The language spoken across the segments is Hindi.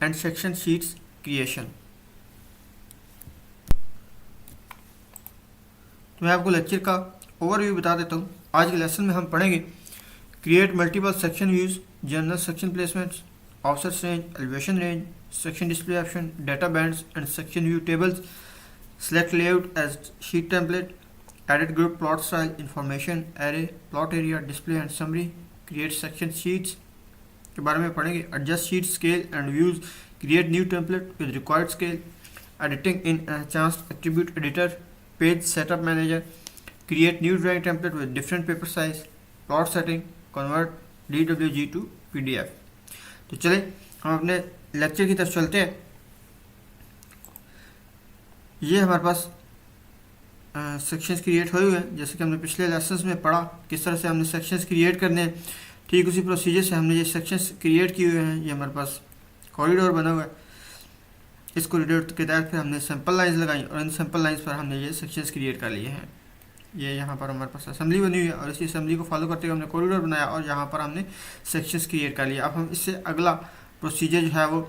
And section sheets creation. तो मैं आपको लेक्चर का ओवरव्यू बता देता हूँ। आज के लेसन में हम पढ़ेंगे create multiple section views, general section placements, offset range, elevation range, section display option, data bands and section view tables, select layout as sheet template, edit group plot style, information array, plot area, display and summary, create section sheets के बारे में पढ़ेंगे, adjust sheet scale and views, create new template with required scale, editing in enhanced attribute editor, page setup manager, create new drawing template with different paper size, plot setting, convert DWG to PDF। तो चले हम अपने लेक्चर की तरफ चलते हैं। ये हमारे पास सेक्शंस क्रिएट हुए हुए हैं, जैसे कि हमने पिछले लेसन्स में पढ़ा किस तरह से हमने सेक्शंस क्रिएट करने हैं। ठीक उसी प्रोसीजर से हमने ये सेक्शंस क्रिएट किए हुए हैं। ये हमारे पास कॉरिडोर बना हुआ है। इस कॉरिडोर के तहत फिर हमने सिंपल लाइंस लगाई और इन सिंपल लाइंस पर हमने ये सेक्शंस क्रिएट कर लिए हैं। ये यहाँ पर हमारे पास असेंबली बनी हुई है और इसी असेंबली को फॉलो करते हुए हमने कॉरिडोर बनाया और यहाँ पर हमने सेक्शंस क्रिएट कर लिया। अब हम इससे अगला प्रोसीजर जो है वो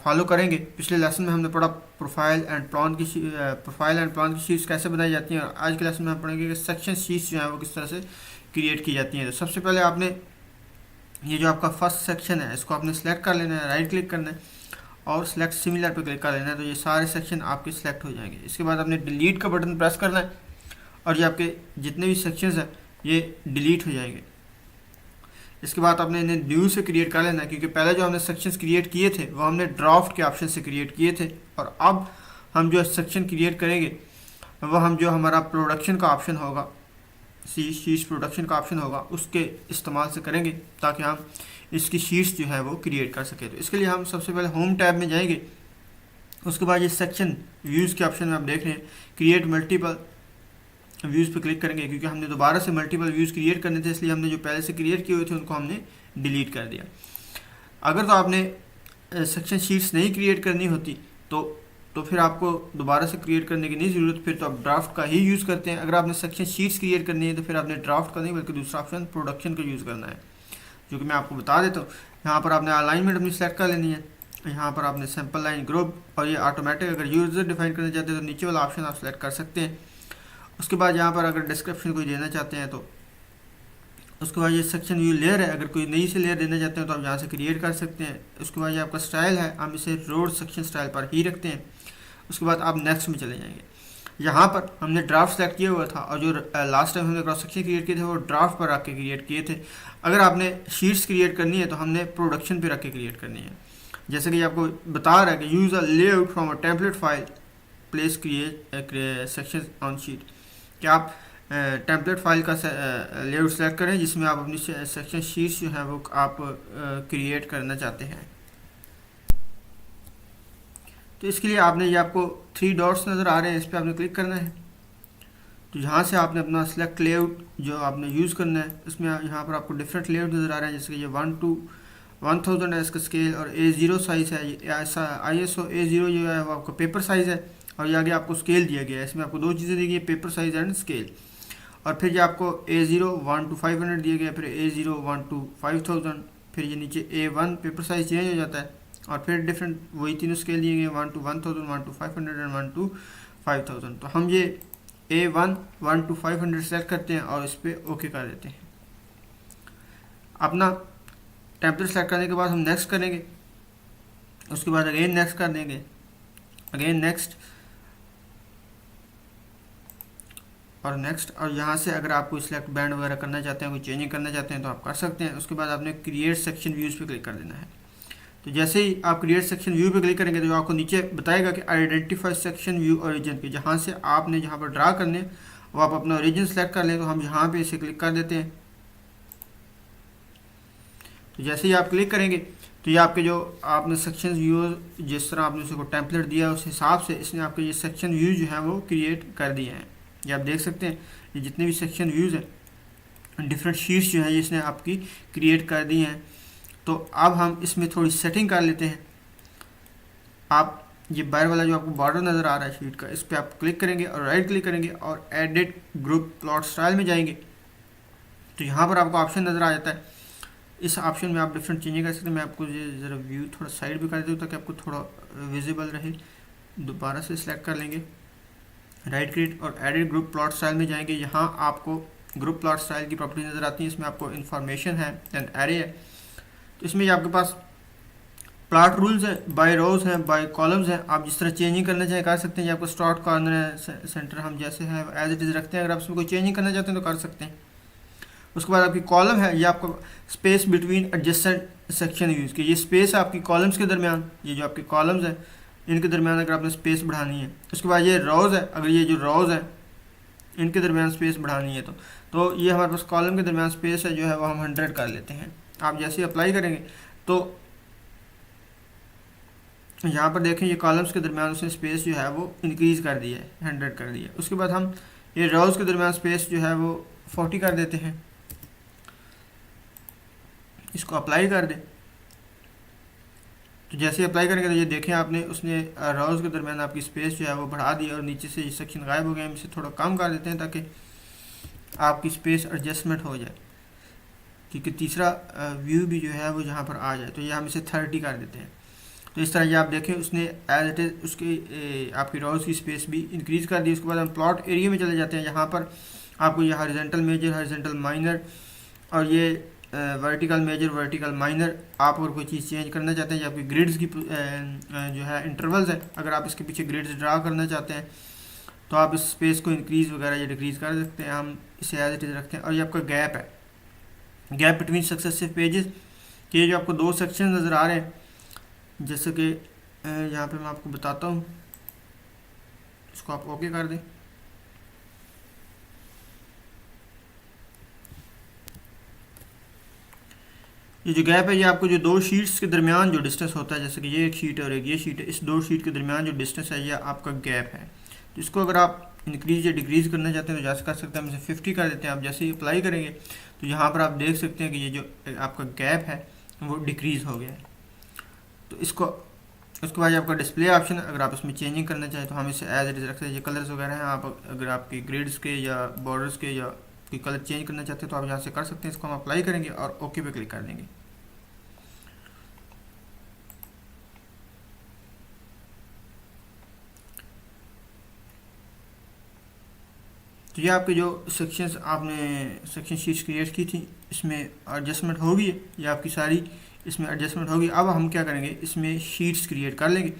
फॉलो करेंगे। पिछले लेसन में हमने पढ़ा प्रोफाइल एंड प्लान की शीट्स कैसे बनाई जाती हैं और आज के लेसन में हम पढ़ेंगे कि सेक्शन शीट्स जो है वो किस तरह से क्रिएट की जाती हैं। तो सबसे पहले आपने ये जो आपका फर्स्ट सेक्शन है इसको आपने सेलेक्ट कर लेना है, राइट क्लिक करना है और सेलेक्ट सिमिलर पे क्लिक कर लेना है। तो ये सारे सेक्शन आपके सिलेक्ट हो जाएंगे। इसके बाद आपने डिलीट का बटन प्रेस करना है और ये आपके जितने भी सेक्शंस हैं ये डिलीट हो जाएंगे। इसके बाद आपने इन्हें न्यू से क्रिएट कर लेना है, क्योंकि पहले जो हमने सेक्शंस क्रिएट किए थे वो हमने ड्राफ्ट के ऑप्शन से क्रिएट किए थे और अब हम जो सेक्शन क्रिएट करेंगे वो हम जो हमारा प्रोडक्शन का ऑप्शन होगा, शीट्स प्रोडक्शन का ऑप्शन होगा, उसके इस्तेमाल से करेंगे ताकि हम इसकी शीट्स जो है वो क्रिएट कर सकें। तो इसके लिए हम सबसे पहले होम टैब में जाएंगे। उसके बाद ये सेक्शन व्यूज़ के ऑप्शन में आप देख रहे हैं क्रिएट मल्टीपल व्यूज़ पे क्लिक करेंगे, क्योंकि हमने दोबारा से मल्टीपल व्यूज़ क्रिएट करने थे, इसलिए हमने जो पहले से क्रिएट किए हुए थे उनको हमने डिलीट कर दिया। अगर तो आपने सेक्शन शीट्स नहीं क्रिएट करनी होती तो फिर आपको दोबारा से क्रिएट करने की नहीं ज़रूरत, फिर तो आप ड्राफ्ट का ही यूज़ करते हैं। अगर आपने सेक्शन शीट्स क्रिएट करनी है तो फिर आपने ड्राफ्ट का नहीं बल्कि दूसरा ऑप्शन प्रोडक्शन का यूज़ करना है, जो कि मैं आपको बता देता हूँ। यहाँ पर आपने अलाइनमेंट अपनी सेलेक्ट कर लेनी है। यहाँ पर आपने सिंपल लाइन, ग्रुप और ये ऑटोमेटिक अगर यूज़र डिफाइन करना चाहते हैं तो नीचे वाला ऑप्शन आप सेलेक्ट कर सकते हैं। उसके बाद यहाँ पर अगर डिस्क्रिप्शन कोई देना चाहते हैं तो उसके बाद ये सेक्शन व्यू लेयर है, अगर कोई नई से लेयर देना चाहते हैं तो आप यहाँ से क्रिएट कर सकते हैं। उसके बाद ये आपका स्टाइल है, हम इसे रोड सेक्शन स्टाइल पर ही रखते हैं। उसके बाद आप नेक्स्ट में चले जाएंगे। यहाँ पर हमने ड्राफ्ट सेलेक्ट किया हुआ था और जो लास्ट टाइम हमने क्रॉस सेक्शन क्रिएट किए थे वो ड्राफ्ट पर रख के क्रिएट किए थे। अगर आपने शीट्स क्रिएट करनी है तो हमने प्रोडक्शन पर रख के क्रिएट करनी है। जैसे कि आपको बता रहा है कि use a layout from a template file, place create section on sheet, कि आप टेम्पलेट फाइल का लेआउट सेलेक्ट करें जिसमें आप अपनी सेक्शन शीट्स जो है वो आप क्रिएट करना चाहते हैं। तो इसके लिए आपने ये आपको 3 डॉट्स नज़र आ रहे हैं, इस पर आपने क्लिक करना है। तो यहाँ से आपने अपना सेलेक्ट लेआउट जो आपने यूज़ करना है, इसमें यहाँ पर आपको डिफरेंट लेआउट नज़र आ रहे हैं, जैसे कि ये 1 to 1000 है इसका स्केल और A0 साइज़ है। ISO A0 जो है वो आपका पेपर साइज़ है और ये आगे आपको स्केल दिया गया है। इसमें आपको 2 चीज़ें दी गई है, पेपर साइज़ एंड स्केल। और फिर ये आपको A0 1 to 500 दिया गया, फिर A0 1 to 5000, फिर ये नीचे A1 पेपर साइज़ चेंज हो जाता है और फिर डिफरेंट वही तीनों स्केल दिए गए 1 to 1000, 1 to 500 एंड 1 to 5000। तो हम ये A1 1 to 500 सेलेक्ट करते हैं और इस पर ओके कर देते हैं। अपना टेम्पलेट सेलेक्ट करने के बाद हम नेक्स्ट करेंगे। उसके बाद अगेन नेक्स्ट कर देंगे, अगेन नेक्स्ट और नेक्स्ट। और यहाँ से अगर आप कोई सिलेक्ट बैंड वगैरह करना चाहते हैं, कोई चेंजिंग करना चाहते हैं तो आप कर सकते हैं। उसके बाद आपने क्रिएट सेक्शन व्यूज़ पे क्लिक कर देना है। तो जैसे ही आप क्रिएट सेक्शन व्यू पे क्लिक करेंगे तो आपको नीचे बताएगा कि आइडेंटिफाई सेक्शन व्यू ओरिजिन पे, जहाँ से आपने जहाँ पर ड्रा करने वो आप अपना ओरिजिन सेलेक्ट कर लें। तो हम यहाँ पे इसे क्लिक कर देते हैं। तो जैसे ही आप क्लिक करेंगे तो ये आपके जो आपने सेक्शन व्यू जिस तरह आपने उसको टेम्पलेट दिया उस हिसाब से इसने आपके ये सेक्शन व्यू जो है वो क्रिएट कर दिए हैं। ये आप देख सकते हैं ये जितने भी सेक्शन व्यूज़ हैं डिफरेंट शीट्स जो है इसने आपकी क्रिएट कर दी हैं। तो अब हम इसमें थोड़ी सेटिंग कर लेते हैं। आप ये बाहर वाला जो आपको बॉर्डर नज़र आ रहा है शीट का, इस पर आप क्लिक करेंगे और राइट क्लिक करेंगे और एडिट ग्रुप प्लॉट स्टाइल में जाएंगे। तो यहाँ पर आपको ऑप्शन नज़र आ जाता है, इस ऑप्शन में आप डिफरेंट चेंजेस कर सकते हैं। मैं आपको ये ज़रा व्यू थोड़ा साइड भी कर दूँ ताकि आपको थोड़ा विजिबल रहे। दोबारा से सिलेक्ट कर लेंगे, राइट क्लिक और एडिट ग्रुप प्लॉट स्टाइल में जाएंगे। यहाँ आपको ग्रुप प्लॉट स्टाइल की प्रॉपर्टी नज़र आती है। इसमें आपको इन्फॉर्मेशन है एंड एरे है। तो इसमें आपके पास प्लॉट रूल्स है, बाय रोज है, बाय कॉलम्स है। आप जिस तरह चेंजिंग करना चाहें कर सकते हैं। ये आपको स्टार्ट कॉर्नर है, सेंटर हम जैसे हैं एज इट इज़ रखते हैं। अगर आप इसमें कोई चेंजिंग करना चाहते हैं तो कर सकते हैं। उसके बाद आपकी कॉलम है, ये आपको space between adjacent section use की, ये स्पेस है आपकी कॉलम्स के दरमियान। ये जो आपकी कॉलम्स है इनके दरमियान अगर आपने स्पेस बढ़ानी है। उसके बाद ये रोज़ है, अगर ये जो रोज़ है इनके दरमियान स्पेस बढ़ानी है तो ये हमारे पास कॉलम के दरमियान स्पेस है जो है वो हम 100 कर लेते हैं। आप जैसे अप्लाई करेंगे तो यहाँ पर देखें ये कॉलम्स के दरमियान उसने स्पेस जो है वो इंक्रीज़ कर दिया है, 100 कर दिया है। उसके बाद हम ये रोज़ के दरमियान स्पेस जो है वो 40 कर देते हैं। इसको अप्लाई कर दें तो जैसे अप्लाई करेंगे तो ये देखें आपने उसने रोज़ के दरमियान आपकी स्पेस जो है वो बढ़ा दी और नीचे से ये सेक्शन गायब हो गया। हम इसे थोड़ा कम कर देते हैं ताकि आपकी स्पेस एडजस्टमेंट हो जाए, क्योंकि तीसरा व्यू भी जो है वो जहाँ पर आ जाए। तो ये हम इसे 30 कर देते हैं। तो इस तरह ये आप देखें उसने एज इट इज़ उसकी आपकी रोज़ की स्पेस भी इंक्रीज़ कर दी। उसके बाद हम प्लॉट एरिया में चले जाते हैं। यहाँ पर आपको ये हॉरिजॉन्टल मेजर, हॉरिजॉन्टल माइनर और ये वर्टिकल मेजर, वर्टिकल माइनर, आप अगर कोई चीज़ चेंज करना चाहते हैं या आपकी ग्रिड्स की जो है इंटरवल्स है, अगर आप इसके पीछे ग्रिड्स ड्रा करना चाहते हैं तो आप इस स्पेस को इंक्रीज़ वगैरह या डिक्रीज़ कर सकते हैं। हम इसे एज इट इज़ रखते हैं। और ये आपका गैप है, गैप बिटवीन सक्सेसिव पेजेस, कि ये जो आपको दो सेक्शन नज़र आ रहे हैं, जैसे कि यहाँ पे मैं आपको बताता हूँ, इसको आप ओके कर दें। ये जो गैप है ये आपको जो दो शीट्स के दरमियान जो डिस्टेंस होता है, जैसे कि ये एक शीट है और एक ये शीट है, इस दो शीट के दरमियान जो डिस्टेंस है ये आपका गैप है। तो इसको अगर आप इंक्रीज या डिक्रीज़ करना चाहते हैं तो जैसे कर सकते हैं, हम इसे 50 कर देते हैं। आप जैसे ही अप्लाई करेंगे तो यहाँ पर आप देख सकते हैं कि ये जो आपका गैप है वो डिक्रीज़ हो गया है। तो इसको उसके बाद आपका डिस्प्ले ऑप्शन है, अगर आप इसमें चेंजिंग करना चाहें तो हम इसे एज इट इज़ रखते हैं। ये कलर्स वगैरह हैं, आप अगर आपकी ग्रिड्स के या बॉर्डर्स के या कोई कलर चेंज करना चाहते हैं तो आप यहाँ से कर सकते हैं। इसको हम अप्लाई करेंगे और ओके पे क्लिक कर देंगे। तो ये आपके जो सेक्शंस आपने सेक्शन शीट्स क्रिएट की थी इसमें एडजस्टमेंट होगी, ये आपकी सारी इसमें एडजस्टमेंट होगी। अब हम क्या करेंगे, इसमें शीट्स क्रिएट कर लेंगे।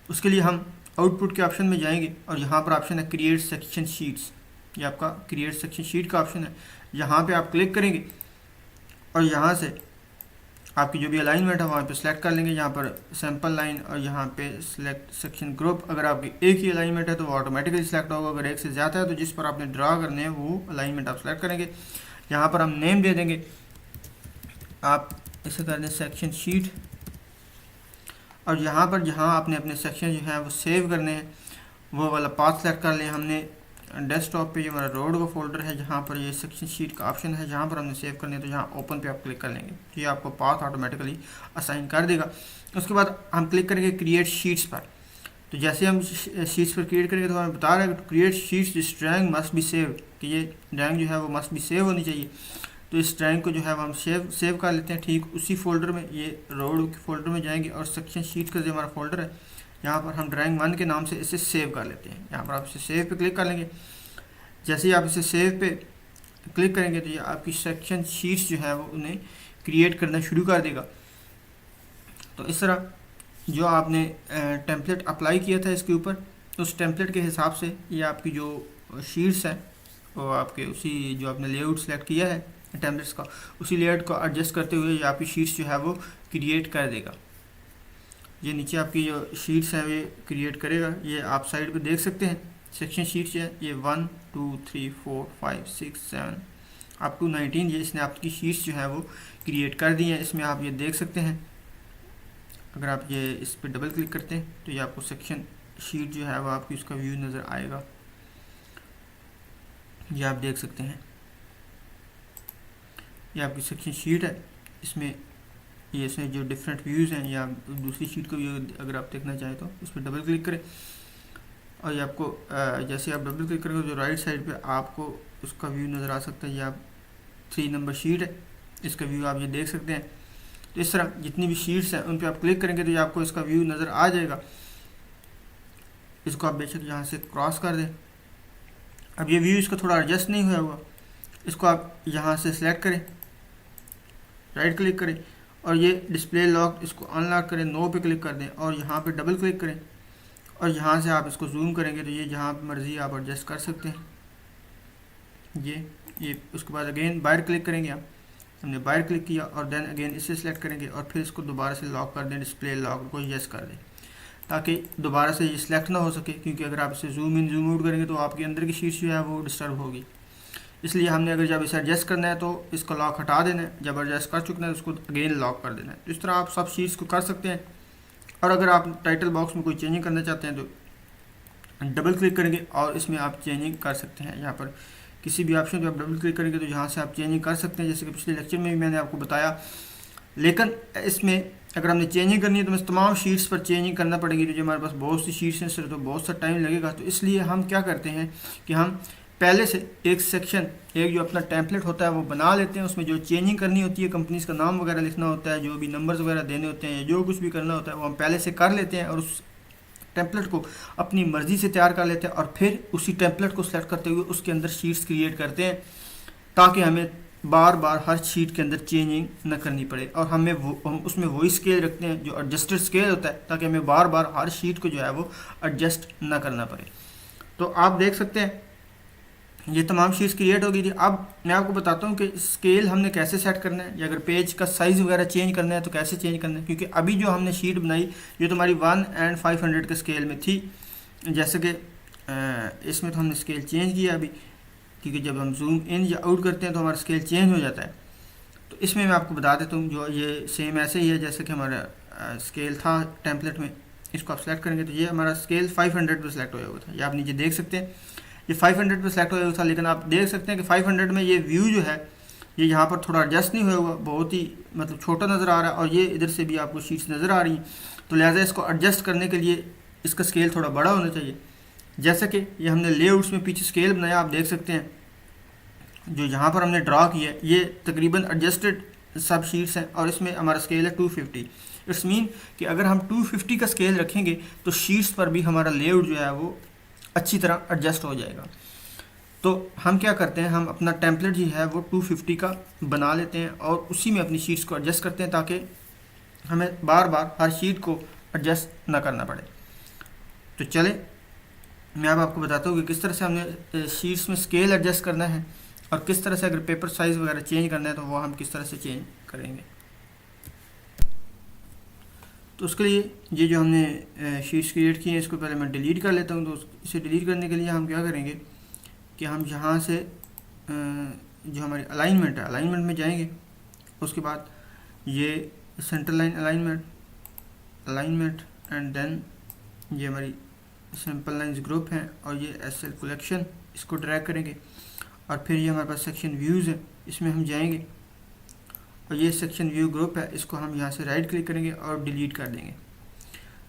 उसके लिए हम आउटपुट के ऑप्शन में जाएंगे और यहाँ पर ऑप्शन है क्रिएट सेक्शन शीट्स। ये आपका क्रिएट सेक्शन शीट का ऑप्शन है, यहाँ पे आप क्लिक करेंगे और यहाँ से आपकी जो भी अलाइनमेंट है वहाँ पे सिलेक्ट कर लेंगे। यहाँ पर सैम्पल लाइन और यहाँ पे सिलेक्ट सेक्शन ग्रुप, अगर आपकी एक ही अलाइनमेंट है तो वो ऑटोमेटिकली सिलेक्ट होगा। अगर एक से ज़्यादा है तो जिस पर आपने ड्रा करने हैं वो अलाइनमेंट आप सेलेक्ट करेंगे। यहाँ पर हम नेम दे देंगे, आप इसे कर दें सेक्शन शीट। और यहाँ पर जहाँ आपने अपने सेक्शन जो है वो सेव करने हैं वो वाला पाथ सेलेक्ट कर लें। हमने डेस्कटॉप पे ये हमारा रोड का फोल्डर है जहाँ पर ये सेक्शन शीट का ऑप्शन है, जहाँ पर हमने सेव करने है तो यहाँ ओपन पे आप क्लिक कर लेंगे, ये आपको पाथ ऑटोमेटिकली असाइन कर देगा। उसके बाद हम क्लिक करेंगे क्रिएट शीट्स पर। तो जैसे हम शीट्स पर क्रिएट करेंगे तो हमें बता रहा है कि create sheets this drawing must be save, कि ये ड्राइंग जो है वो मस्ट बी सेव होनी चाहिए। तो इस ड्राइंग को जो है हम सेव कर लेते हैं। ठीक उसी फोल्डर में, ये रोड के फोल्डर में जाएंगे और सेक्शन शीट का जो हमारा फोल्डर है यहाँ पर हम ड्राइंग 1 के नाम से इसे सेव कर लेते हैं। यहाँ पर आप इसे सेव पे क्लिक कर लेंगे। जैसे ही आप इसे सेव पे क्लिक करेंगे तो ये आपकी सेक्शन शीट्स जो है वो उन्हें क्रिएट करना शुरू कर देगा। तो इस तरह जो आपने टेम्पलेट अप्लाई किया था इसके ऊपर, उस टेम्पलेट के हिसाब से ये आपकी जो शीट्स हैं वो आपके उसी जो आपने लेआउट सेलेक्ट किया है टेम्पलेट्स का, उसी लेआउट को एडजस्ट करते हुए ये आपकी शीट्स जो है वो क्रिएट कर देगा। ये नीचे आपकी जो शीट्स हैं वे क्रिएट करेगा। ये आप साइड पे देख सकते हैं सेक्शन शीट्स है, ये 1 2 3 4 5 6 7 अप टू 19 ये इसने आपकी शीट्स जो है वो क्रिएट कर दी हैं। इसमें आप ये देख सकते हैं, अगर आप ये इस पर डबल क्लिक करते हैं तो ये आपको सेक्शन शीट जो है वो आपकी उसका व्यू नज़र आएगा। ये आप देख सकते हैं, ये आपकी सेक्शन शीट है। इसमें ये इसमें जो डिफरेंट व्यूज़ हैं, या दूसरी शीट को भी अगर आप देखना चाहें तो उस पर डबल क्लिक करें और ये आपको जैसे आप डबल क्लिक करेंगे जो राइट साइड पे आपको उसका व्यू नज़र आ सकता है। ये आप 3 नंबर शीट है, इसका व्यू आप ये देख सकते हैं। तो इस तरह जितनी भी शीट्स हैं उन पर आप क्लिक करेंगे तो ये आपको इसका व्यू नज़र आ जाएगा। इसको आप बेशक यहाँ से क्रॉस कर दें। अब ये व्यू इसका थोड़ा एडजस्ट नहीं हुआ हुआ, इसको आप यहाँ से सिलेक्ट करें, राइट क्लिक करें और ये डिस्प्ले लॉक इसको अनलॉक करें, नो पे क्लिक कर दें और यहाँ पे डबल क्लिक करें और यहाँ से आप इसको जूम करेंगे तो ये जहाँ पे मर्ज़ी आप एडजस्ट कर सकते हैं। ये उसके बाद अगेन बाहर क्लिक करेंगे आप, हमने बाहर क्लिक किया और देन अगेन इसे सिलेक्ट करेंगे और फिर इसको दोबारा से लॉक कर दें, डिस्प्ले लॉक को यस कर दें ताकि दोबारा से ये सिलेक्ट ना हो सके, क्योंकि अगर आप इसे जूम इन जूम आउट करेंगे तो आपके अंदर की शीट जो है वो डिस्टर्ब होगी। इसलिए हमने अगर जब इसे एडजस्ट करना है तो इसका लॉक हटा देना है, जब एडजस्ट कर चुके हैं तो उसको अगेन लॉक कर देना है। तो इस तरह आप सब शीट्स को कर सकते हैं। और अगर आप टाइटल बॉक्स में कोई चेंजिंग करना चाहते हैं तो डबल क्लिक करेंगे और इसमें आप चेंजिंग कर सकते हैं। यहाँ पर किसी भी ऑप्शन पर आप डबल क्लिक करेंगे तो यहाँ से आप चेंजिंग कर सकते हैं, जैसे कि पिछले लेक्चर में भी मैंने आपको बताया। लेकिन इसमें अगर हमने चेंजिंग करनी है तो हमें तमाम शीट्स पर चेंजिंग करना पड़ेगी, तो जो हमारे पास बहुत सी शीट्स हैं सर तो बहुत सा टाइम लगेगा। तो इसलिए हम क्या करते हैं कि हम पहले से एक सेक्शन, एक जो अपना टेम्पलेट होता है वो बना लेते हैं, उसमें जो चेंजिंग करनी होती है, कंपनीज का नाम वगैरह लिखना होता है, जो भी नंबर्स वगैरह देने होते हैं या जो कुछ भी करना होता है वो हम पहले से कर लेते हैं और उस टेम्पलेट को अपनी मर्ज़ी से तैयार कर लेते हैं और फिर उसी टेम्पलेट को सेलेक्ट करते हुए उसके अंदर शीट्स क्रिएट करते हैं ताकि हमें बार बार हर शीट के अंदर चेंजिंग न करनी पड़े। और हम उसमें वही स्केल रखते हैं जो एडजस्टेड स्केल होता है ताकि हमें बार बार हर शीट को जो है वो एडजस्ट न करना पड़े। तो आप देख सकते हैं ये तमाम शीट्स क्रिएट हो गई थी। अब मैं आपको बताता हूँ कि स्केल हमने कैसे सेट करना है, या अगर पेज का साइज़ वगैरह चेंज करना है तो कैसे चेंज करना है। क्योंकि अभी जो हमने शीट बनाई ये तो हमारी 1/500 के स्केल में थी, जैसे कि इसमें तो हमने स्केल चेंज किया अभी, क्योंकि जब हम जूम इन या आउट करते हैं तो हमारा स्केल चेंज हो जाता है। तो इसमें मैं आपको बता देता हूँ जो ये सेम ऐसे ही है जैसे कि हमारा स्केल था टेम्पलेट में। इसको आप सेलेक्ट करेंगे तो ये हमारा स्केल 500 पे सेलेक्ट होया हुआ था। ये आप नीचे देख सकते हैं ये 500 पे सेलेक्ट होया हुआ था, लेकिन आप देख सकते हैं कि 500 में ये व्यू जो है ये यहाँ पर थोड़ा एडजस्ट नहीं हुआ हुआ, बहुत ही मतलब छोटा नज़र आ रहा है और ये इधर से भी आपको शीट्स नज़र आ रही हैं। तो लिहाजा इसको एडजस्ट करने के लिए इसका स्केल थोड़ा बड़ा होना चाहिए। जैसे कि ये हमने लेआउट्स में पीछे स्केल बनाया, आप देख सकते हैं जो यहाँ पर हमने ड्रा किया है ये तकरीबन एडजस्टेड सब शीट्स हैं और इसमें हमारा स्केल है 250। इट्स मीन कि अगर हम 250 का स्केल रखेंगे तो शीट्स पर भी हमारा लेआउट जो है वो अच्छी तरह एडजस्ट हो जाएगा। तो हम क्या करते हैं, हम अपना टेम्पलेट जो है वो 250 का बना लेते हैं और उसी में अपनी शीट्स को एडजस्ट करते हैं ताकि हमें बार बार हर शीट को एडजस्ट ना करना पड़े। तो चले मैं अब आपको बताता हूँ कि किस तरह से हमने शीट्स में स्केल एडजस्ट करना है और किस तरह से अगर पेपर साइज़ वगैरह चेंज करना है तो वो हम किस तरह से चेंज करेंगे। तो उसके लिए ये जो हमने शीट्स क्रिएट की हैं इसको पहले मैं डिलीट कर लेता हूँ। तो इसे डिलीट करने के लिए हम क्या करेंगे कि हम यहाँ से जो हमारी अलाइनमेंट है अलाइनमेंट में जाएंगे, उसके बाद ये centre line alignment and then ये हमारी सिंपल लाइंस ग्रुप हैं और ये एसएल कलेक्शन, इसको ड्रैग करेंगे और फिर ये हमारे पास सेक्शन व्यूज़ है इसमें हम जाएंगे और ये सेक्शन व्यू ग्रुप है, इसको हम यहाँ से राइट क्लिक करेंगे और डिलीट कर देंगे।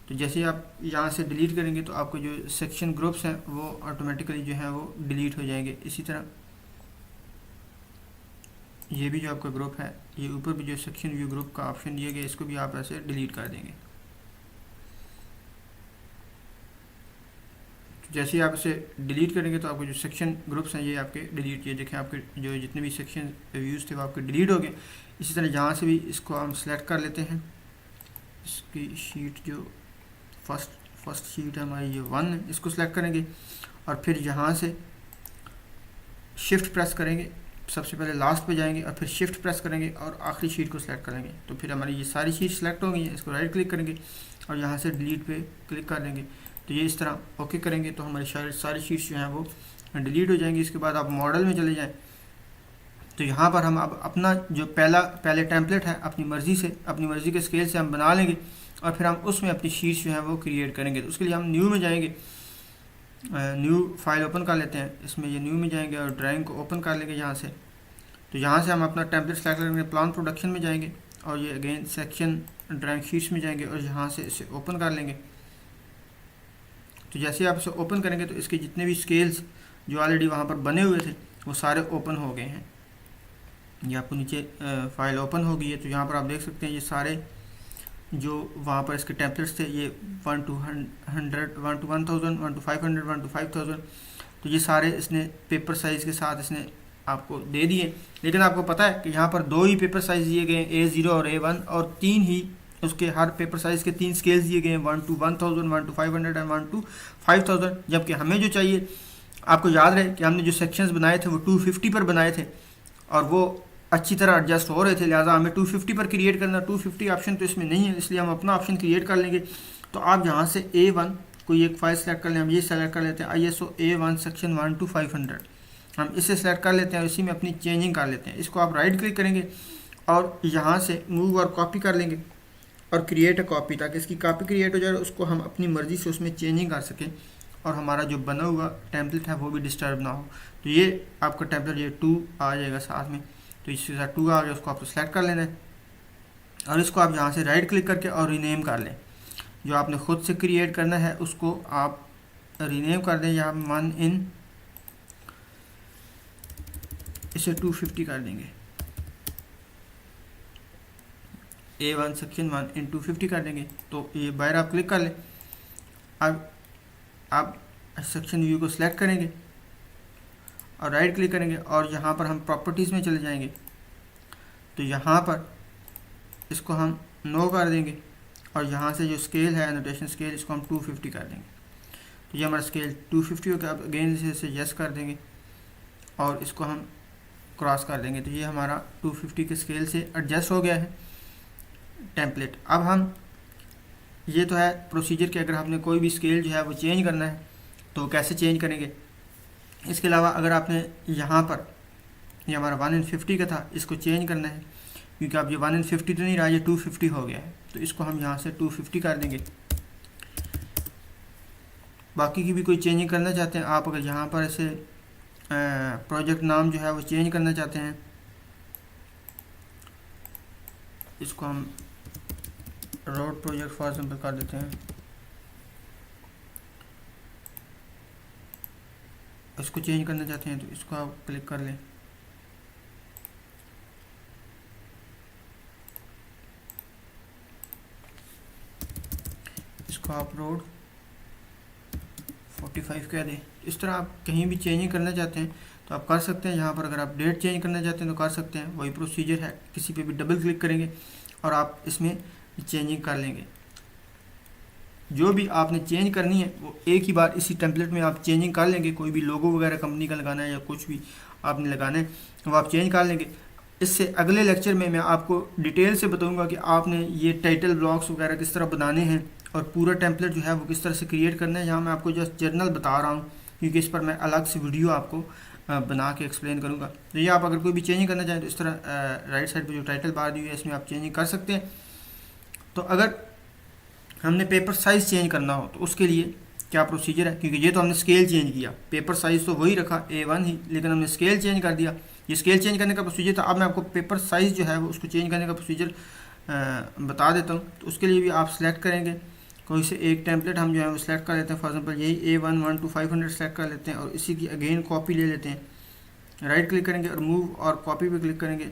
तो जैसे ही आप यहाँ से डिलीट करेंगे तो आपको जो सेक्शन ग्रुप्स हैं वो ऑटोमेटिकली जो है वो डिलीट हो जाएंगे। इसी तरह ये भी जो आपका ग्रुप है, ये ऊपर भी जो सेक्शन व्यू ग्रुप का ऑप्शन दिया गया इसको भी आप ऐसे डिलीट कर देंगे। जैसे ही आप इसे डिलीट करेंगे तो आपके जो सेक्शन ग्रुप्स हैं ये आपके डिलीट, ये देखें आपके जो जितने भी सेक्शन व्यूज़ थे वो आपके डिलीट हो गए। इसी तरह यहाँ से भी इसको हम सेलेक्ट कर लेते हैं, इसकी शीट जो फर्स्ट शीट है हमारी ये 1 है, इसको सेलेक्ट करेंगे और फिर यहाँ से शिफ्ट प्रेस करेंगे, सबसे पहले लास्ट पे जाएंगे और फिर शिफ्ट प्रेस करेंगे और आखिरी शीट को सिलेक्ट करेंगे। तो फिर हमारी ये सारी शीट सेलेक्ट हो गई हैं, इसको राइट क्लिक करेंगे और यहाँ से डिलीट पे क्लिक कर देंगे। तो ये इस तरह ओके करेंगे तो हमारी सारी शीट्स जो हैं वो डिलीट हो जाएंगी। इसके बाद आप मॉडल में चले जाएं तो यहाँ पर हम अब अपना जो पहले टेम्पलेट है अपनी मर्ज़ी के स्केल से हम बना लेंगे और फिर हम उसमें अपनी शीट्स जो है वो क्रिएट करेंगे। तो उसके लिए हम न्यू में जाएंगे, न्यू फाइल ओपन कर लेते हैं, इसमें ये न्यू में जाएंगे और ड्राइंग को ओपन कर लेंगे यहाँ से। तो यहाँ से हम अपना टेम्पलेट सेलेक्ट करेंगे, प्लान प्रोडक्शन में जाएंगे और ये अगेन सेक्शन ड्राइंग शीट्स में जाएंगे और यहाँ से इसे ओपन कर लेंगे। तो जैसे आप इसे ओपन करेंगे तो इसके जितने भी स्केल्स जो ऑलरेडी वहाँ पर बने हुए थे वो सारे ओपन हो गए हैं। ये आपको नीचे फाइल ओपन होगी है, तो यहाँ पर आप देख सकते हैं ये सारे जो वहाँ पर इसके टेम्पलेट्स थे, ये 1 to 100, 1 to 1000, 1 to 500, 1 to 5000, तो ये सारे इसने पेपर साइज़ के साथ इसने आपको दे दिए। लेकिन आपको पता है कि यहाँ पर 2 ही पेपर साइज़ दिए गए हैं, A0 और A1, और 3 ही उसके हर पेपर साइज़ के 3 स्केल्स दिए गए हैं, 1 to 1000, 1 to 500 एंड 1 to 5000। जबकि हमें जो चाहिए, आपको याद रहे कि हमने जो सेक्शंस बनाए थे वो 250 पर बनाए थे और वो अच्छी तरह एडजस्ट हो रहे थे, लिहाजा हमें 250 पर क्रिएट करना। 250 ऑप्शन तो इसमें नहीं है, इसलिए हम अपना ऑप्शन क्रिएट कर लेंगे। तो आप यहाँ से A1 कोई एक फाइल सेलेक्ट कर लें, हम ये सेलेक्ट कर लेते हैं ISO A1 सेक्शन 1 to 500, हम इसे सेलेक्ट कर लेते हैं और इसी में अपनी चेंजिंग कर लेते हैं। इसको आप राइट क्लिक करेंगे और यहाँ से मूव और कॉपी कर लेंगे और क्रिएट अ कॉपी, ताकि इसकी कॉपी क्रिएट हो जाए, उसको हम अपनी मर्ज़ी से उसमें चेंजिंग कर सकें और हमारा जो बना हुआ टेम्पलेट है वो भी डिस्टर्ब ना हो। तो ये आपका टेम्पलेट ये 2 आ जाएगा साथ में, तो इसके साथ 2 आ गया, उसको आपको सेलेक्ट कर लेना है और इसको आप यहाँ से राइट क्लिक करके और रीनेम कर लें। जो आपने ख़ुद से क्रिएट करना है उसको आप रीनेम कर दें, यहाँ 1 in, इसे 250 कर देंगे, A1 सेक्शन 1 in 250 कर देंगे। तो ये बाहर आप क्लिक कर लें। अब आप सेक्शन व्यू को सिलेक्ट करेंगे और राइट क्लिक करेंगे और यहाँ पर हम प्रॉपर्टीज़ में चले जाएंगे। तो यहाँ पर इसको हम नो कर देंगे और यहाँ से जो स्केल है एनोटेशन स्केल, इसको हम 250 कर देंगे। तो ये हमारा स्केल 250 हो गया। अब अगेन इसे यस कर देंगे और इसको हम क्रॉस कर देंगे। तो ये हमारा 250 के स्केल से एडजस्ट हो गया है टेम्पलेट। अब हम ये तो है प्रोसीजर कि अगर आपने कोई भी स्केल जो है वो चेंज करना है तो कैसे चेंज करेंगे। इसके अलावा अगर आपने यहाँ पर ये हमारा 1 in 50 का था, इसको चेंज करना है, क्योंकि अब ये 1 in 50 तो नहीं रहा, ये 250 हो गया है, तो इसको हम यहाँ से 250 कर देंगे। बाकी की भी कोई चेंजिंग करना चाहते हैं आप, अगर यहाँ पर ऐसे प्रोजेक्ट नाम जो है वो चेंज करना चाहते हैं, इसको हम रोड प्रोजेक्ट फॉर एग्जाम्पल कर देते हैं, इसको चेंज करना चाहते हैं तो इसको आप क्लिक कर लें। इसको आप रोड 45 कह दें। इस तरह आप कहीं भी चेंजिंग करना चाहते हैं तो आप कर सकते हैं। यहाँ पर अगर आप डेट चेंज करना चाहते हैं तो कर सकते हैं, वही प्रोसीजर है। किसी पे भी डबल क्लिक करेंगे और आप इसमें चेंजिंग कर लेंगे। जो भी आपने चेंज करनी है वो एक ही बार इसी टेम्पलेट में आप चेंजिंग कर लेंगे। कोई भी लोगो वगैरह कंपनी का लगाना है या कुछ भी आपने लगाना है वो आप चेंज कर लेंगे। इससे अगले लेक्चर में मैं आपको डिटेल से बताऊंगा कि आपने ये टाइटल ब्लॉक्स वगैरह किस तरह बनाने हैं और पूरा टेम्पलेट जो है वो किस तरह से क्रिएट करना है। यहाँ मैं आपको जस्ट जर्नल बता रहा हूँ, क्योंकि इस पर मैं अलग से वीडियो आपको बना के एक्सप्लेन करूँगा। तो ये आप अगर कोई भी चेंजिंग करना चाहें तो इस तरह राइट साइड पर जो टाइटल बार दी हुई है इसमें आप चेंजिंग कर सकते हैं। तो अगर हमने पेपर साइज़ चेंज करना हो तो उसके लिए क्या प्रोसीजर है, क्योंकि ये तो हमने स्केल चेंज किया, पेपर साइज़ तो वही रखा A1 ही, लेकिन हमने स्केल चेंज कर दिया। ये स्केल चेंज करने का प्रोसीजर था। अब मैं आपको पेपर साइज़ जो है वो उसको चेंज करने का प्रोसीजर बता देता हूँ। तो उसके लिए भी आप सेलेक्ट करेंगे कोई से एक टेम्पलेट, हम जो है वो सिलेक्ट कर लेते हैं। फॉर एग्जांपल यही A1 1 to 500 सेलेक्ट कर लेते हैं और इसी की अगेन कॉपी ले लेते हैं। राइट क्लिक करेंगे और मूव और कॉपी पे क्लिक करेंगे,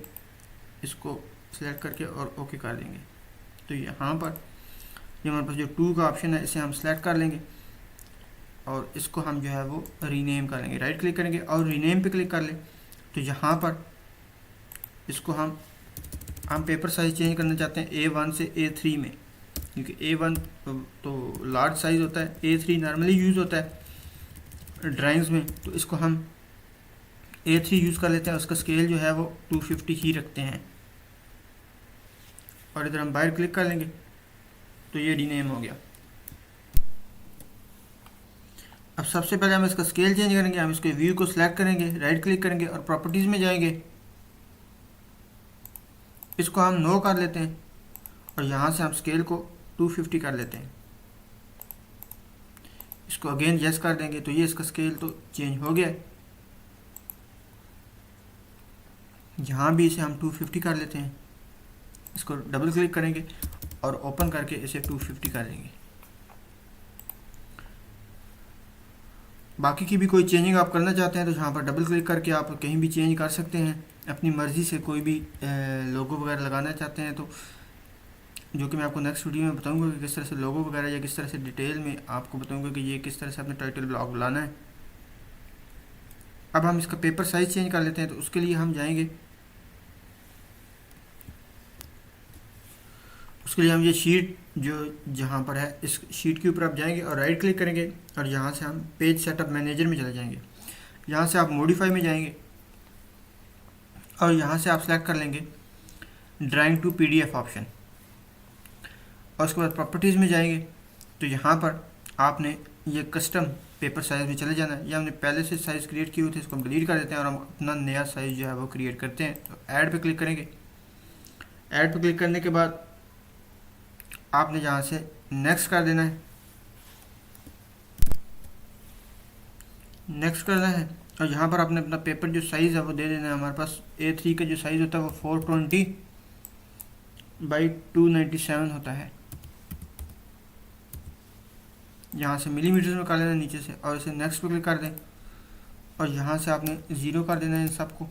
इसको सिलेक्ट करके और ओके कर देंगे। तो यहाँ पर ये हमारे पास जो 2 का ऑप्शन है इसे हम सेलेक्ट कर लेंगे और इसको हम जो है वो रीनेम कर लेंगे। राइट क्लिक करेंगे और रीनेम पे क्लिक कर लें। तो यहाँ पर इसको हम पेपर साइज़ चेंज करना चाहते हैं A1 से A3 में, क्योंकि A1 तो लार्ज साइज़ होता है, A3 नॉर्मली यूज़ होता है ड्राइंग्स में। तो इसको हम A3 यूज़ कर लेते हैं। उसका स्केल जो है वो 250 ही रखते हैं और इधर हम बाहर क्लिक कर लेंगे तो ये रीनेम हो गया। अब सबसे पहले हम इसका स्केल चेंज करेंगे। हम इसके व्यू को सिलेक्ट करेंगे, राइट क्लिक करेंगे और प्रॉपर्टीज़ में जाएंगे। इसको हम नो कर लेते हैं और यहाँ से हम स्केल को 250 कर लेते हैं। इसको अगेन यस कर देंगे तो ये इसका स्केल तो चेंज हो गया है। यहाँ भी इसे हम 250 कर लेते हैं। इसको डबल क्लिक करेंगे और ओपन करके इसे 250 कर देंगे। बाकी की भी कोई चेंजिंग आप करना चाहते हैं तो यहाँ पर डबल क्लिक करके आप कहीं भी चेंज कर सकते हैं। अपनी मर्ज़ी से कोई भी लोगो वगैरह लगाना चाहते हैं तो, जो कि मैं आपको नेक्स्ट वीडियो में बताऊंगा कि किस तरह से लोगो वगैरह या किस तरह से डिटेल में आपको बताऊंगा कि ये किस तरह से अपने टाइटल ब्लॉग बनाना है। अब हम इसका पेपर साइज़ चेंज कर लेते हैं, तो उसके लिए हम जाएंगे, उसके लिए हम ये शीट जो जहाँ पर है इस शीट के ऊपर आप जाएंगे और राइट क्लिक करेंगे और यहाँ से हम पेज सेटअप मैनेजर में चले जाएंगे। यहाँ से आप मॉडिफाई में जाएंगे और यहाँ से आप सेलेक्ट कर लेंगे ड्राइंग टू पीडीएफ ऑप्शन, और उसके बाद प्रॉपर्टीज़ में जाएंगे तो यहाँ पर आपने ये कस्टम पेपर साइज़ में चले जाना है। ये हमने पहले से साइज़ क्रिएट किए हुए थे, इसको हम डिलीट कर देते हैं और हम अपना नया साइज़ जो है वो क्रिएट करते हैं। तो ऐड पे क्लिक करेंगे। ऐड पे क्लिक करने के बाद आपने यहाँ से नेक्स्ट कर देना है, नेक्स्ट करना है, और यहाँ पर आपने अपना पेपर जो साइज़ है वो दे देना है। हमारे पास A3 का जो साइज़ होता है वो 420/297 होता है। यहाँ से मिलीमीटर में कर लेना नीचे से, और इसे नेक्स्ट पे क्लिक कर दें और यहाँ से आपने 0 कर देना है इन सबको,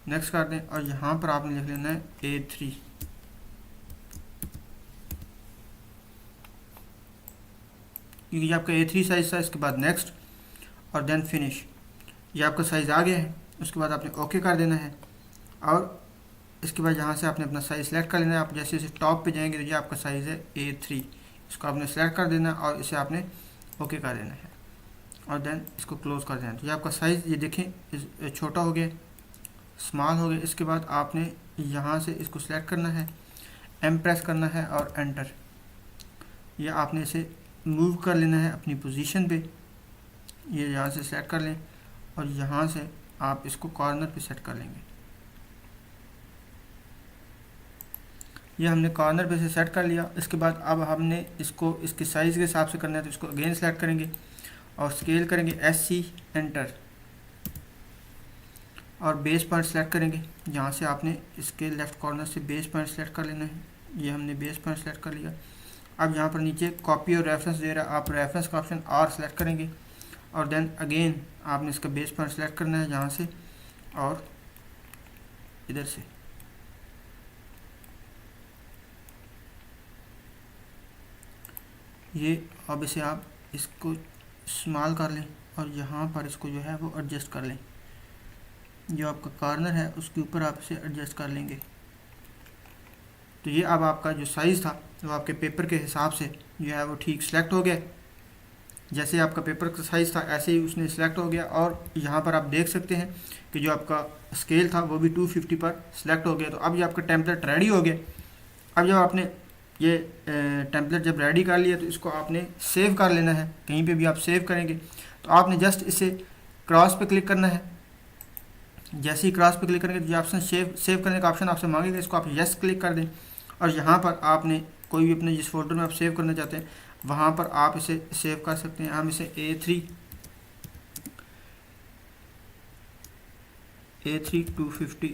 नेक्स्ट कर दें, और यहाँ पर आपने लिख लेना है A3, क्योंकि ये आपका A3 साइज़ था। इसके बाद नेक्स्ट और देन फिनिश, ये आपका साइज़ आ गया है। उसके बाद आपने ओके कर देना है और इसके बाद यहाँ से आपने अपना साइज़ सेलेक्ट कर लेना है। आप जैसे जैसे टॉप पे जाएंगे तो ये आपका साइज़ है A3, इसको आपने सेलेक्ट कर देना और इसे आपने ओके कर देना है और देन इसको क्लोज कर देना है। तो ये आपका साइज़ ये देखें छोटा हो गया, स्मॉल हो गया। इसके बाद आपने यहाँ से इसको सेलेक्ट करना है, M प्रेस करना है और एंटर, ये आपने इसे मूव कर लेना है अपनी पोजीशन पे। ये यहाँ से सेट कर लें और यहाँ से आप इसको कॉर्नर पे सेट कर लेंगे। ये हमने कॉर्नर पे से सेट कर लिया। इसके बाद अब हमने इसको इसके साइज़ के हिसाब से करना है, तो इसको अगेन सेलेक्ट करेंगे और स्केल करेंगे SC, एंटर, और बेस पॉइंट सेलेक्ट करेंगे। यहाँ से आपने इसके लेफ़्ट कॉर्नर से बेस पॉइंट सेलेक्ट कर लेना है। ये हमने बेस पॉइंट सेलेक्ट कर लिया। अब यहाँ पर नीचे कॉपी और रेफरेंस दे रहा है, आप रेफरेंस का ऑप्शन R सेलेक्ट करेंगे और देन अगेन आपने इसका बेस पॉइंट सेलेक्ट करना है यहाँ से और इधर से। ये अब इसे आप इसको स्मॉल कर लें और यहाँ पर इसको जो है वो एडजस्ट कर लें। जो आपका कॉर्नर है उसके ऊपर आप इसे एडजस्ट कर लेंगे। तो ये अब आपका जो साइज़ था वो आपके पेपर के हिसाब से जो है वो ठीक सेलेक्ट हो गया। जैसे आपका पेपर का साइज़ था ऐसे ही उसने सिलेक्ट हो गया। और यहाँ पर आप देख सकते हैं कि जो आपका स्केल था वो भी 250 पर सिलेक्ट हो गया। तो अब ये आपका टेम्पलेट रेडी हो गया। अब जब आपने ये टेम्पलेट जब रेडी कर लिया तो इसको आपने सेव कर लेना है। कहीं पे भी आप सेव करेंगे तो आपने जस्ट इसे क्रॉस पे क्लिक करना है। जैसे ही क्रॉस पे क्लिक करेंगे तो ये ऑप्शन सेव करने का ऑप्शन आपसे मांगेगा, इसको आप यस क्लिक कर दें और यहाँ पर आपने कोई भी अपने जिस फोल्डर में आप सेव करना चाहते हैं वहाँ पर आप इसे सेव कर सकते हैं। हम इसे A3 250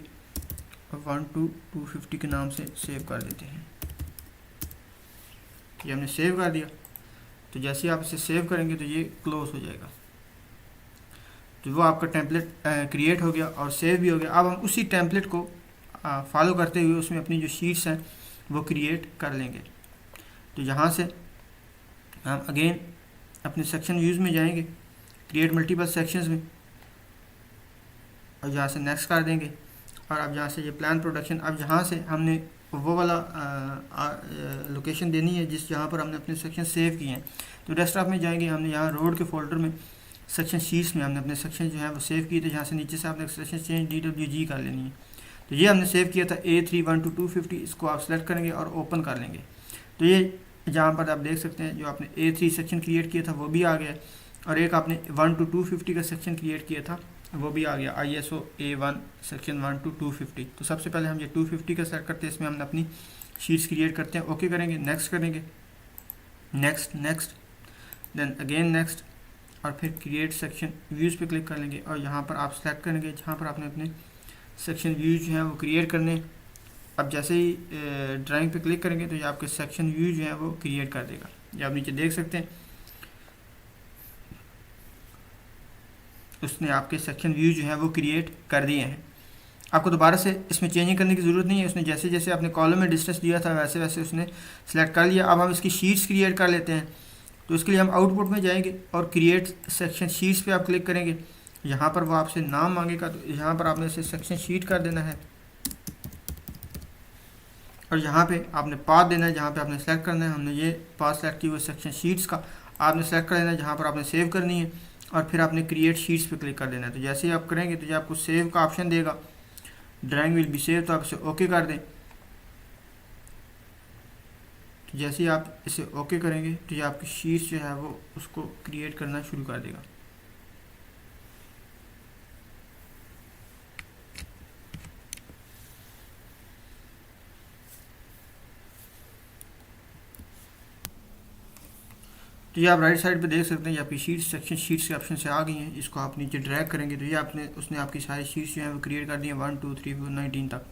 250 के नाम से सेव कर देते हैं। ये हमने सेव कर दिया। तो जैसे आप इसे सेव करेंगे तो ये क्लोज हो जाएगा। तो वो आपका टेम्पलेट क्रिएट हो गया और सेव भी हो गया। अब हम उसी टेम्पलेट को फॉलो करते हुए उसमें अपनी जो शीट्स हैं वो क्रिएट कर लेंगे। तो यहाँ से हम अगेन अपने सेक्शन व्यूज़ में जाएंगे, क्रिएट मल्टीपल सेक्शंस में, और यहाँ से नेक्स्ट कर देंगे। और अब यहाँ से ये प्लान प्रोडक्शन, अब यहाँ से हमने वो वाला लोकेशन देनी है जिस जहाँ पर हमने अपने सेक्शन सेव किए हैं। तो डेस्कटॉप में जाएंगे, हमने यहाँ रोड के फोल्डर में सेक्शन शीट्स में हमने अपने सेक्शन जो है वो सेव किए थे। यहाँ से नीचे से आपने सेक्शन चेंज DWG कर लेनी है। तो ये हमने सेव किया था A3 1 to 250, इसको आप सेलेक्ट करेंगे और ओपन कर लेंगे। तो ये जहाँ पर आप देख सकते हैं जो आपने A3 सेक्शन क्रिएट किया था वो भी आ गया, और एक आपने 1 to 250 का सेक्शन क्रिएट किया था वो भी आ गया, ISO A1 सेक्शन 1 to 250। तो सबसे पहले हम ये 250 का सेलेक्ट करते हैं, इसमें हमने अपनी शीट्स क्रिएट करते हैं। ओके करेंगे, नेक्स्ट करेंगे, next next then again next, और फिर क्रिएट सेक्शन व्यूज़ पे क्लिक कर लेंगे और यहाँ पर आप सेलेक्ट करेंगे जहाँ पर आपने अपने सेक्शन व्यूज़ जो हैं वो क्रिएट करने। अब जैसे ही ड्राइंग पे क्लिक करेंगे तो ये आपके सेक्शन व्यू जो है वो क्रिएट कर देगा। ये आप नीचे देख सकते हैं। उसने आपके सेक्शन व्यू जो है वो क्रिएट कर दिए हैं। आपको दोबारा से इसमें चेंजिंग करने की ज़रूरत नहीं है, उसने जैसे जैसे आपने कॉलम में डिस्टेंस दिया था वैसे वैसे उसने सेलेक्ट कर लिया। अब हम इसकी शीट्स क्रिएट कर लेते हैं। तो इसके लिए हम आउटपुट में जाएंगे और क्रिएट सेक्शन शीट्स पे आप क्लिक करेंगे। यहाँ पर वो आपसे नाम मांगेगा, तो यहाँ पर आपने इसे सेक्शन शीट कर देना है और यहाँ पे आपने पाथ देना है, जहाँ पे आपने सेलेक्ट करना है। हमने ये पाथ सेलेक्ट किया हुआ सेक्शन शीट्स का, आपने सेलेक्ट कर देना है जहाँ पर आपने सेव करनी है और फिर आपने क्रिएट शीट्स पे क्लिक कर देना है। तो जैसे ही आप करेंगे तो ये आपको सेव का ऑप्शन देगा, ड्राइंग विल बी सेव, तो आप इसे ओके कर दें। तो जैसे ही आप इसे ओके करेंगे तो ये आपकी शीट्स जो है वो उसको क्रिएट करना शुरू कर देगा। तो ये आप राइट साइड पे देख सकते हैं, ये आपकी शीट्स सेक्शन शीट्स के ऑप्शन से आ गई हैं। इसको आप नीचे ड्रैग करेंगे तो ये आपने उसने आपकी सारी शीट्स जो हैं वो क्रिएट कर दी हैं 1 2 3 4 19 तक।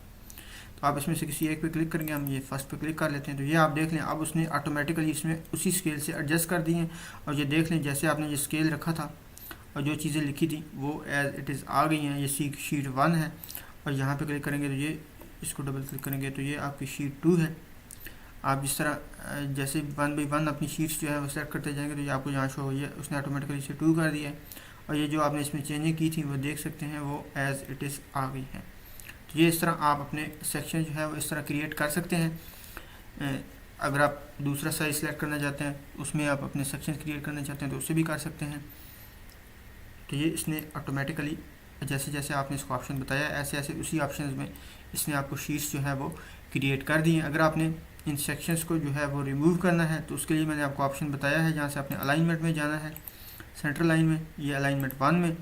तो आप इसमें से किसी एक पे क्लिक करेंगे, हम ये फर्स्ट पे क्लिक कर लेते हैं। तो ये आप देख लें अब उसने ऑटोमेटिकली इसमें उसी स्केल से एडजस्ट कर दी हैं। और ये देख लें जैसे आपने ये स्केल रखा था और जो चीज़ें लिखी थी वो एज इट इज़ आ गई हैं। ये शीट 1 है और यहाँ पे क्लिक करेंगे तो ये इसको डबल क्लिक करेंगे तो ये आपकी शीट 2 है। आप जिस तरह जैसे 1 बाई 1 अपनी शीट्स जो है वो सेलेक्ट करते जाएंगे तो ये आपको यहाँ शो हुई है, उसने ऑटोमेटिकली इसे 2 कर दिया है। और ये जो आपने इसमें चेंजें की थी वो देख सकते हैं वो एज इट इज़ आ गई है। तो ये इस तरह आप अपने सेक्शन जो है वो इस तरह क्रिएट कर सकते हैं। अगर आप दूसरा साइज सेलेक्ट करना चाहते हैं, उसमें आप अपने सेक्शन क्रिएट करना चाहते हैं तो उससे भी कर सकते हैं। तो ये इसने ऑटोमेटिकली जैसे जैसे आपने इसको ऑप्शन बताया ऐसे ऐसे उसी ऑप्शन में इसने आपको शीट्स जो है वो क्रिएट कर दी हैं। अगर आपने इन सेक्शंस को जो है वो रिमूव करना है तो उसके लिए मैंने आपको ऑप्शन बताया है, जहाँ से आपने अलाइनमेंट में जाना है, सेंटर लाइन में, ये अलाइनमेंट 1 में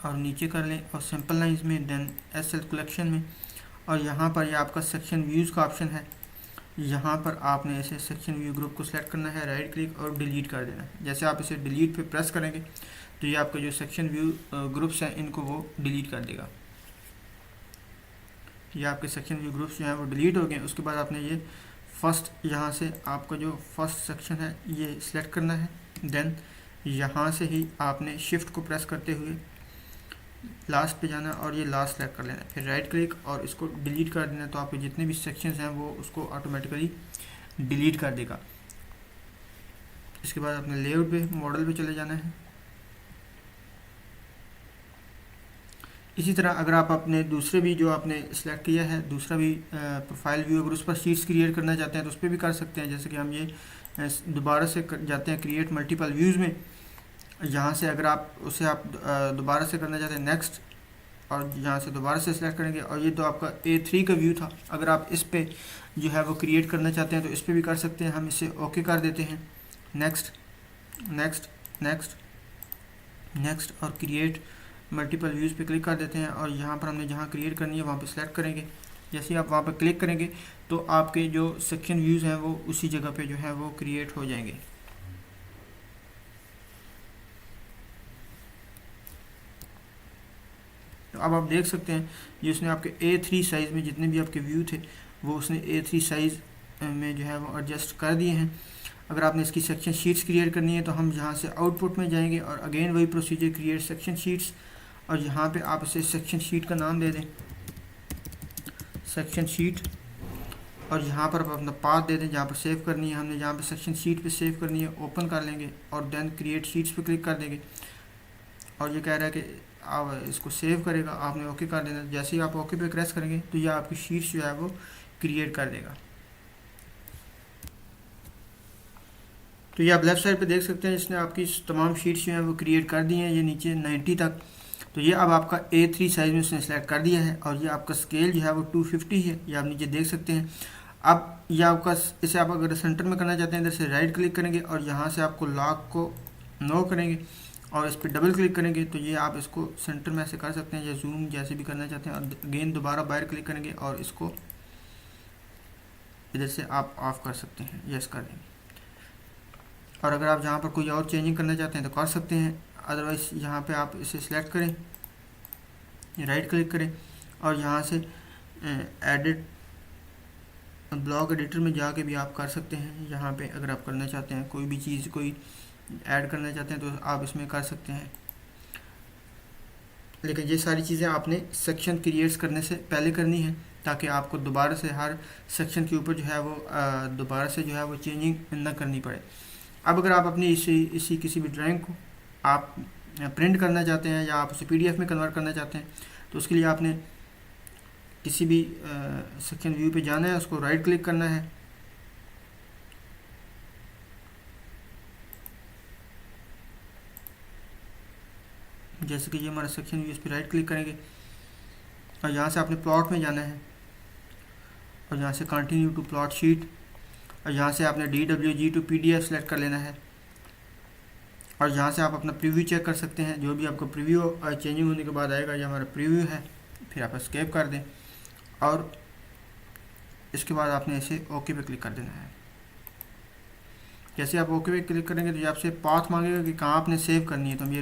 और नीचे कर लें और सिंपल लाइंस में, देन एस एल कलेक्शन में। और यहाँ पर ये आपका सेक्शन व्यूज़ का ऑप्शन है, यहाँ पर आपने ऐसे सेक्शन व्यू ग्रुप को सिलेक्ट करना है, राइट क्लिक और डिलीट कर देना है। जैसे आप इसे डिलीट पे प्रेस करेंगे तो ये आपका जो सेक्शन व्यू ग्रुप्स हैं इनको वो डिलीट कर देगा। ये आपके सेक्शन व्यू ग्रुप्स जो हैं वो डिलीट हो गए। उसके बाद आपने ये फर्स्ट यहाँ से आपका जो फर्स्ट सेक्शन है ये सिलेक्ट करना है, देन यहाँ से ही आपने शिफ्ट को प्रेस करते हुए लास्ट पे जाना और ये लास्ट सेलेक्ट कर लेना, फिर राइट क्लिक और इसको डिलीट कर देना। तो आपके जितने भी सेक्शंस हैं वो उसको ऑटोमेटिकली डिलीट कर देगा। इसके बाद अपने लेआउट पे मॉडल पे चले जाना है। इसी तरह अगर आप अपने दूसरे भी जो आपने सेलेक्ट किया है दूसरा भी प्रोफाइल व्यू अगर उस पर शीट्स क्रिएट करना चाहते हैं तो उस पर भी कर सकते हैं। जैसे कि हम ये दोबारा से जाते हैं क्रिएट मल्टीपल व्यूज़ में, यहाँ से अगर आप उसे आप दोबारा से करना चाहते हैं नेक्स्ट और यहाँ से दोबारा से सिलेक्ट करेंगे। और ये तो आपका A3 का व्यू था, अगर आप इस पे जो है वो क्रिएट करना चाहते हैं तो इस पर भी कर सकते हैं। हम इसे ओके कर देते हैं, नेक्स्ट नेक्स्ट नेक्स्ट नेक्स्ट और क्रिएट मल्टीपल व्यूज़ पे क्लिक कर देते हैं। और यहाँ पर हमने जहाँ क्रिएट करनी है वहाँ पे सिलेक्ट करेंगे। जैसे ही आप वहाँ पर क्लिक करेंगे तो आपके जो सेक्शन व्यूज़ हैं वो उसी जगह पे जो है वो क्रिएट हो जाएंगे। तो अब आप देख सकते हैं ये उसने आपके A3 साइज़ में जितने भी आपके व्यू थे वो उसने A3 साइज़ में जो है वो एडजस्ट कर दिए हैं। अगर आपने इसकी सेक्शन शीट्स क्रिएट करनी है तो हम यहाँ से आउटपुट में जाएंगे और अगेन वही प्रोसीजर, क्रिएट सेक्शन शीट्स, और यहाँ पे आप इसे सेक्शन शीट का नाम दे दें, सेक्शन शीट। और यहाँ पर आप अपना पाथ दे दें जहाँ पर सेव करनी है। हमने जहाँ पर सेक्शन शीट पे सेव करनी है ओपन कर लेंगे और देन क्रिएट शीट्स पे क्लिक कर देंगे। और ये कह रहा है कि आप इसको सेव करेगा, आपने ओके कर देना। जैसे ही आप ओके पे प्रेस करेंगे तो यह आपकी शीट्स जो है वो क्रिएट कर देगा। तो ये आप लेफ़्ट साइड पे देख सकते हैं इसने आपकी तमाम शीट्स जो हैं वो क्रिएट कर दी हैं, ये नीचे 90 तक। तो ये अब आपका A3 साइज़ में उसने सेलेक्ट कर दिया है और ये आपका स्केल जो है वो 250 है, ये आप नीचे देख सकते हैं। अब ये आपका इसे आप अगर सेंटर में करना चाहते हैं इधर से राइट क्लिक करेंगे और यहाँ से आपको लॉक को नो करेंगे और इस पर डबल क्लिक करेंगे तो ये आप इसको सेंटर में ऐसे कर सकते हैं या जूम जैसे भी करना चाहते हैं। और अगेन दोबारा बाहर क्लिक करेंगे और इसको इधर से आप ऑफ कर सकते हैं, यस कर देंगे। और अगर आप जहाँ पर कोई और चेंजिंग करना चाहते हैं तो कर सकते हैं, अदरवाइज़ यहाँ पे आप इसे सिलेक्ट करें, राइट क्लिक करें और यहाँ से एडिट ब्लॉक एडिटर में जाके भी आप कर सकते हैं। यहाँ पे अगर आप करना चाहते हैं कोई भी चीज़ कोई ऐड करना चाहते हैं तो आप इसमें कर सकते हैं। लेकिन ये सारी चीज़ें आपने सेक्शन क्रिएट्स करने से पहले करनी है, ताकि आपको दोबारा से हर सेक्शन के ऊपर जो है वो दोबारा से जो है वो चेंजिंग ना करनी पड़े। अब अगर आप अपनी इसी किसी भी ड्राइंग को आप प्रिंट करना चाहते हैं या आप उसे पीडीएफ में कन्वर्ट करना चाहते हैं, तो उसके लिए आपने किसी भी सेक्शन व्यू पे जाना है, उसको राइट क्लिक करना है, जैसे कि ये हमारा सेक्शन व्यू, इस पर राइट क्लिक करेंगे और यहाँ से आपने प्लॉट में जाना है और यहाँ से कंटिन्यू टू प्लॉट शीट और यहाँ से आपने DWG टू PDF सेलेक्ट कर लेना है और यहाँ से आप अपना प्रीव्यू चेक कर सकते हैं। जो भी आपको प्रीव्यू चेंजिंग होने के बाद आएगा, ये हमारा प्रीव्यू है, फिर आप एस्केप कर दें और इसके बाद आपने इसे ओके पे क्लिक कर देना है। जैसे आप ओके पे क्लिक करेंगे तो ये आपसे पाथ मांगेगा कि कहाँ आपने सेव करनी है, तो हम ये